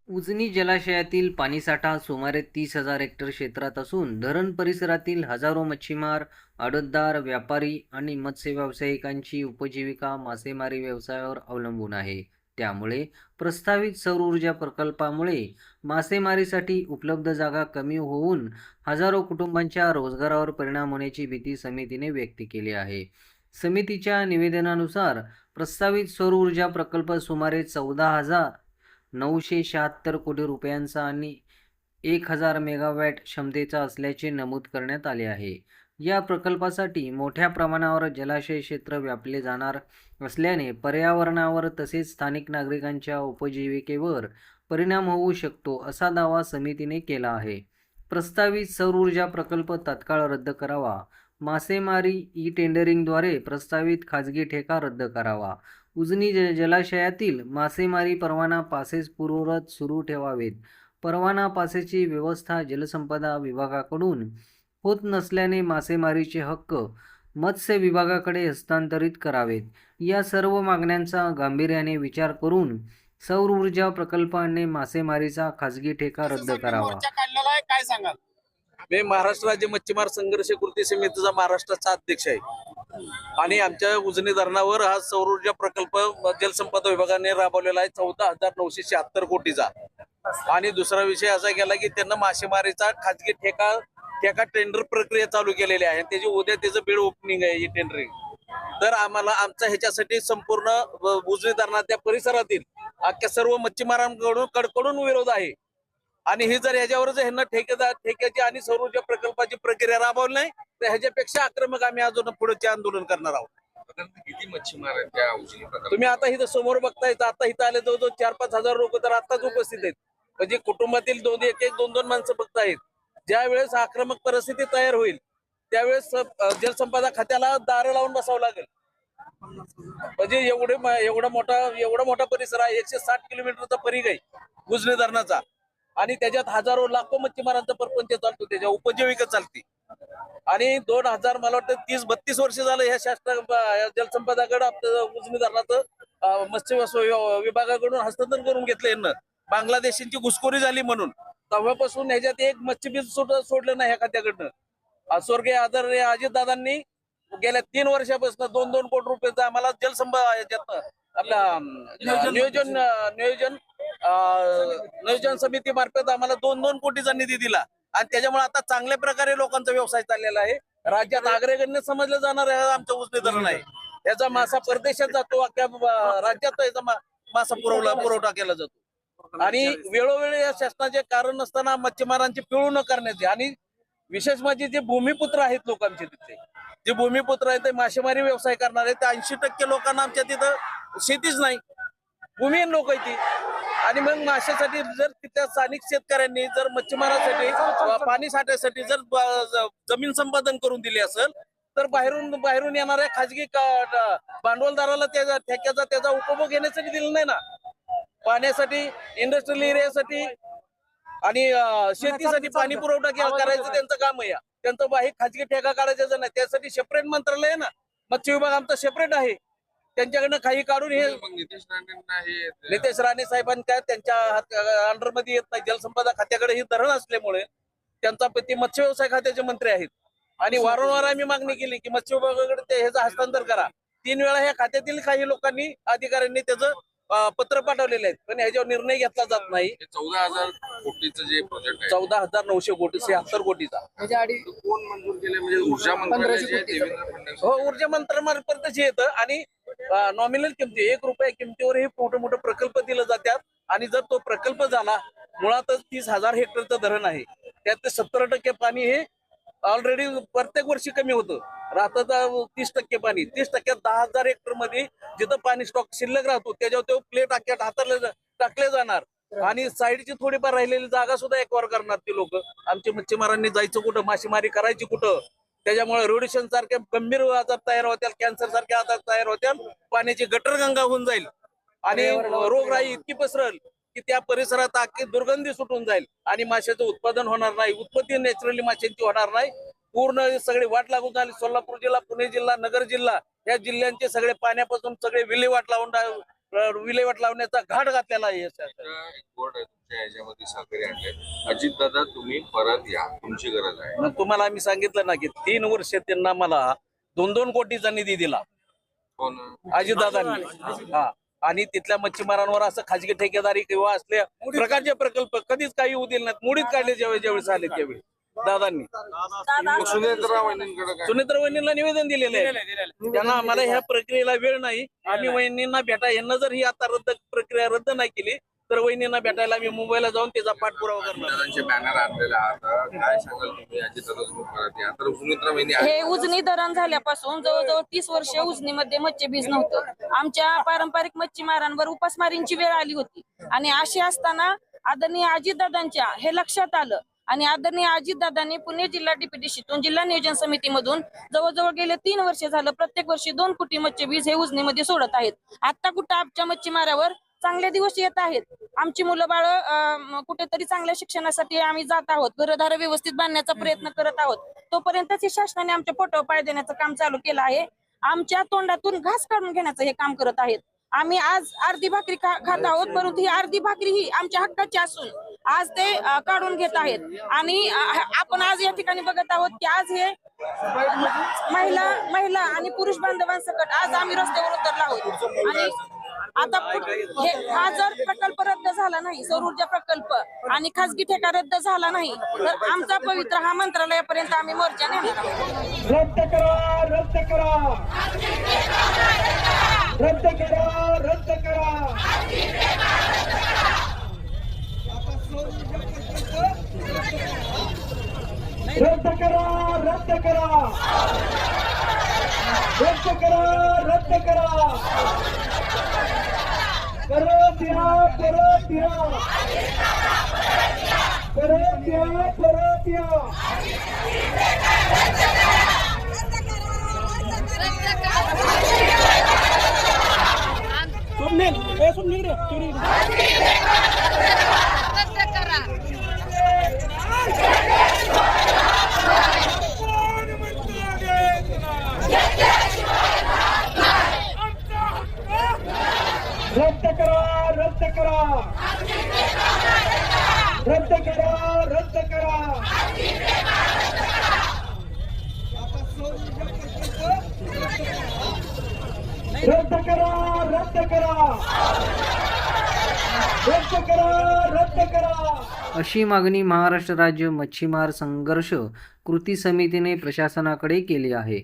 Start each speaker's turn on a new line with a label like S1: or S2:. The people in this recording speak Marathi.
S1: उजनी जलाशयातील पाणीसाठा सुमारे 30,000 हेक्टर क्षेत्रात असून धरण परिसरातील हजारो मच्छीमार, आडतदार, व्यापारी आणि मत्स्य व्यावसायिकांची उपजीविका मासेमारी व्यवसायावर अवलंबून आहे. त्यामुळे प्रस्तावित सौर ऊर्जा प्रकल्पामुळे मासेमारीसाठी उपलब्ध जागा कमी होऊन हजारो कुटुंबांच्या रोजगारावर परिणाम होण्याची भीती समितीने व्यक्त केली आहे. समितीच्या निवेदनानुसार प्रस्तावित सौर ऊर्जा प्रकल्प सुमारे 14,976 कोटी रुपयांचा आणि 1,000 मेगावॅट क्षमतेचा असल्याचे नमूद करण्यात आले आहे. या प्रकल्पासाठी मोठ्या प्रमाणावर जलाशय क्षेत्र व्यापले जाणार असल्याने पर्यावरणावर तसेच स्थानिक नागरिकांच्या उपजीविकेवर परिणाम होऊ शकतो, असा दावा समितीने केला आहे. प्रस्तावित सौर ऊर्जा प्रकल्प तात्काळ रद्द करावा. मासेमारी ई-टेंडरिंगद्वारे प्रस्तावित खाजगी ठेका रद्द करावा. उजनी जलाशयातील मासेमारी परवाना पासेस पूर्ववत सुरू ठेवावेत. परवाना पासेसची व्यवस्था जलसंपदा विभागाकडून होत नसल्याने मासेमारीचे हक्क मत्स्य विभागाकडे हस्तांतरित करावेत. या सर्व मागण्यांचा गांभीर्याने विचार करून सौर ऊर्जा प्रकल्पाने मासेमारीचा खाजगी ठेका रद्द करावा.
S2: काय सांगाल? मी महाराष्ट्र राज्य मच्छीमार संघर्ष कृती समितीचा महाराष्ट्राचा अध्यक्ष आहे आणि आमच्या उजनी धरणावर हा सौर ऊर्जा प्रकल्प जलसंपदा विभागाने राबवलेला आहे 14,976 कोटीचा. आणि दुसरा विषय असा केला की त्यांना मासेमारीचा खाजगी ठेका टेंडर प्रक्रिया चालू केलेली आहे. त्याची उद्या त्याचं बिड ओपनिंग आहे, ही टेंडरिंग. तर आम्हाला आमचा ह्याच्यासाठी संपूर्ण उजनी धरणाच्या परिसरातील अख्ख्या सर्व मच्छीमारांकडून कडकडून विरोध आहे. आणि ही जर ह्याच्यावरच ह्यांना ठेक्याची आणि सौर ऊर्जा प्रकल्पाची प्रक्रिया राबवली नाही तर ह्याच्यापेक्षा आक्रमक आम्ही अजून पुढचे आंदोलन करणार आहोत.
S3: किती मच्छीमार आहेत त्या उजनी प्रकल्पात?
S2: तुम्ही आता इथं समोर बघताय, आता इथं आले जवळजवळ 4-5 हजार लोक तर आताच उपस्थित आहेत. म्हणजे कुटुंबातील दोन माणसं फक्त आहेत. ज्या वेळेस आक्रमक परिस्थिती तयार होईल त्यावेळेस जलसंपदा खात्याला दार लावून बसावं लागेल. म्हणजे एवढा मोठा परिसर आहे. 160 किलोमीटरचा परिघ आहे उजनी धरणाचा आणि त्याच्यात हजारो लाखो मच्छीमारांचा परपंच चालतो, त्याच्या उपजीविका चालते. आणि 2000 मला वाटतं 30-32 वर्ष झालं ह्या जलसंपदाकडे आपलं उजनी धरणाचं मत्स्य विभागाकडून हस्तांतरण करून घेतलं यांना. बांगलादेशींची घुसखोरी झाली म्हणून तेव्हापासून ह्याच्यात एक मच्छीबीज सोडलं नाही ह्या खात्याकडनं. स्वर्गीय आदरणीय अजितदादांनी गेल्या 3 वर्षापासून 2-2 कोटी रुपयाचा आम्हाला आपला नियोजन समिती मार्फत आम्हाला 2-2 कोटीचा निधी दिला. आणि त्याच्यामुळे आता चांगल्या प्रकारे लोकांचा व्यवसाय चाललेला आहे. राज्यात अग्रगण्य समजलं जाणार आमचं उजनी धरण आहे. याचा मासा परदेशात जातो, अख्ख्या राज्यात याचा मासा पुरवठा केला जातो. आणि वेळोवेळी या शासनाचे कारण नसताना मच्छीमारांची पिळवणूक करण्याची आणि विशेष म्हणजे जे भूमिपुत्र आहेत लोकांचे तिथे, जे भूमिपुत्र आहेत ते मासेमारी व्यवसाय करणार आहेत, 80% लोकांना आमच्या तिथं शेतीच नाही, भूमिहीन लोक आहेत ती. आणि मग माशासाठी जर तिथल्या स्थानिक शेतकऱ्यांनी जर मच्छीमारासाठी पाणी साठ्यासाठी जर जमीन संपादन करून दिली असेल तर बाहेरून येणाऱ्या खाजगी भांडवलदाराला त्याचा उपभोग घेण्यासाठी दिला नाही ना. पाण्यासाठी, इंडस्ट्रियल एरियासाठी आणि शेतीसाठी पाणी पुरवठा करायचं त्यांचं काम आहे. त्यांचं बाहेर खाजगी ठेका काढायचं नाही, त्यासाठी सेपरेट मंत्रालय आहे ना. मत्स्य विभाग आमचा सेपरेट आहे. त्यांच्याकडनं काही काढून हे नितेश राणे साहेबांनी काय त्यांच्या अंडरमध्ये येत नाही. जलसंपदा खात्याकडे ही धरण असल्यामुळे त्यांचा ते मत्स्य व्यवसाय खात्याचे मंत्री आहेत. आणि वारंवार आम्ही मागणी केली की मत्स्य विभागाकडे ह्याचं हस्तांतर करा. 3 वेळा ह्या खात्यातील काही लोकांनी अधिकाऱ्यांनी त्याचं पत्र पाठवलेले आहेत, पण ह्याच्यावर निर्णय घेतला जात नाही.
S3: 14,000 कोटीचं जे प्रोजेक्ट आहे,
S2: 14,900 कोटी 76 कोटीचा
S3: कोण मंजूर केले? म्हणजे ऊर्जा मंत्रालयाचे देवेंद्र फडणवीस.
S2: हो, ऊर्जा मंत्रालयामार्फतच येतं. आणि नॉमिनल किमती 1 रुपया किमतीवर हे मोठे प्रकल्प दिले जातात. आणि जर तो प्रकल्प झाला, मुळातच 30,000 हेक्टरचं धरण आहे, त्यात 70% पाणी हे ऑलरेडी प्रत्येक वर्षी कमी होतं. राहतं 30% पाणी. 30% 10,000 हेक्टर मध्ये जिथं पाणी स्टॉक शिल्लक राहतो त्याच्यावर तो प्लेट अख्ख्या टाकले जाणार. आणि साईडची थोडीफार राहिलेली जागा सुद्धा एक्वायर करणार ती लोक. आमच्या मच्छीमारांनी जायचं कुठं, मासेमारी करायची कुठं? त्याच्यामुळे रोडेशन सारख्या गंभीर आजार तयार होतील, कॅन्सर सारखे आजार तयार होतील, पाण्याची गटरगंगा होऊन जाईल आणि रोगराई इतकी पसरल की त्या परिसरात अख्खी दुर्गंधी सुटून जाईल आणि माशाचं उत्पादन होणार नाही, उत्पत्ती नॅचरली माशांची होणार नाही. पूर्ण सगळे वाट लागून झाली. सोलापूर जिल्हा, पुणे जिल्हा, नगर जिल्हा या जिल्ह्यांचे सगळे पाण्यापासून सगळे विल्हेवाट विल्हेवाट लावण्याचा घाट घातलेला आहे.
S3: एक बोर्ड आहे तुमच्या याच्यामध्ये सहकारी आणले. अजित दादा तुम्ही परत या, तुमची गरज आहे.
S2: मग तुम्हाला आम्ही सांगितलं ना की 3 वर्ष त्यांना मला 2-2 कोटीचा निधी दिला
S3: कोण
S2: अजितदादांनी. हा, आणि तिथल्या मच्छीमारांवर असं खाजगी ठेकेदारी किंवा असल्या प्रकारचे प्रकल्प कधीच काही होऊ दिले नाहीत. मुडीत काढले ज्यावेळेस आले त्यावेळी दादांनी.
S3: मग सुनेत्रा वहिनींकडे काय?
S2: सुनेत्र वहिनींना निवेदन दिलेले आहे. त्यांना आम्हाला ह्या प्रक्रियेला वेळ नाही, आम्ही वहिनींना भेटा, यांना जर ही आता प्रक्रिया रद्द नाही केली तर वहिनींना भेटायला आम्ही मुंबईला जाऊन त्याचा पाठपुरावा करणार.
S3: दादांचे बॅनर आणलेले आहात, काय सांगाल तुम्ही? अजित दादा तुम्ही परत या. तर सुनेत्रा वहिनी
S4: हे उजनी धरण झाल्यापासून जवळजवळ 30 वर्ष उजनीमध्ये मच्छीबीज नव्हतं. आमच्या पारंपरिक मच्छीमारांवर उपासमारींची वेळ आली होती आणि अशी असताना आदरणीय अजितदादांच्या हे लक्षात आलं आणि आदरणीय अजितदादांनी पुणे जिल्हा डीपीडीसीतून जिल्हा नियोजन समितीमधून जवळजवळ गेले 3 वर्ष झालं प्रत्येक वर्षी 2 कोटी मच्छीबीज हे उजनीमध्ये सोडत आहेत. आता कुठं आमच्या मच्छीमारावर चांगले दिवस येत आहेत. आमची मुलं बाळ कुठेतरी चांगल्या शिक्षणासाठी आम्ही जात आहोत, घरदार व्यवस्थित बांधण्याचा प्रयत्न करत आहोत. तोपर्यंतच हे शासनाने आमच्या पोटावर पाय देण्याचं काम चालू केलं आहे. आमच्या तोंडातून घास काढून घेण्याचं हे काम करत आहेत. आम्ही आज अर्धी भाकरी खात आहोत, परंतु ही अर्धी भाकरी ही आमच्या हक्काची असून आज ते काढून घेत आहेत. आणि आपण आज या ठिकाणी बघत आहोत की आज हे महिला आणि पुरुष बांधवांसकट आज आम्ही रस्त्यावर उतरलो आहोत. आणि आता हा जर प्रकल्प रद्द झाला नाही, सौर ऊर्जा प्रकल्प आणि खासगी ठेका रद्द झाला नाही तर आमचा पवित्र हा मंत्रालयापर्यंत आम्ही मोर्चा नेणार आहोत.
S5: रद्द करा, रद्द करा, रद्द करा, रद्द करा. रद्द करा, रद्द करा, रद्द करा, रद्द करा. परत या, परत या, परत या, परत या. रद्द करा, रद्द करा, रद्द करा, रद्द करा. रद्द करा, रद्द करा, रद्द करा, रद्द करा.
S1: अशी मागणी महाराष्ट्र राज्य मच्छीमार संघर्ष कृती समितीने प्रशासनाकडे केली आहे.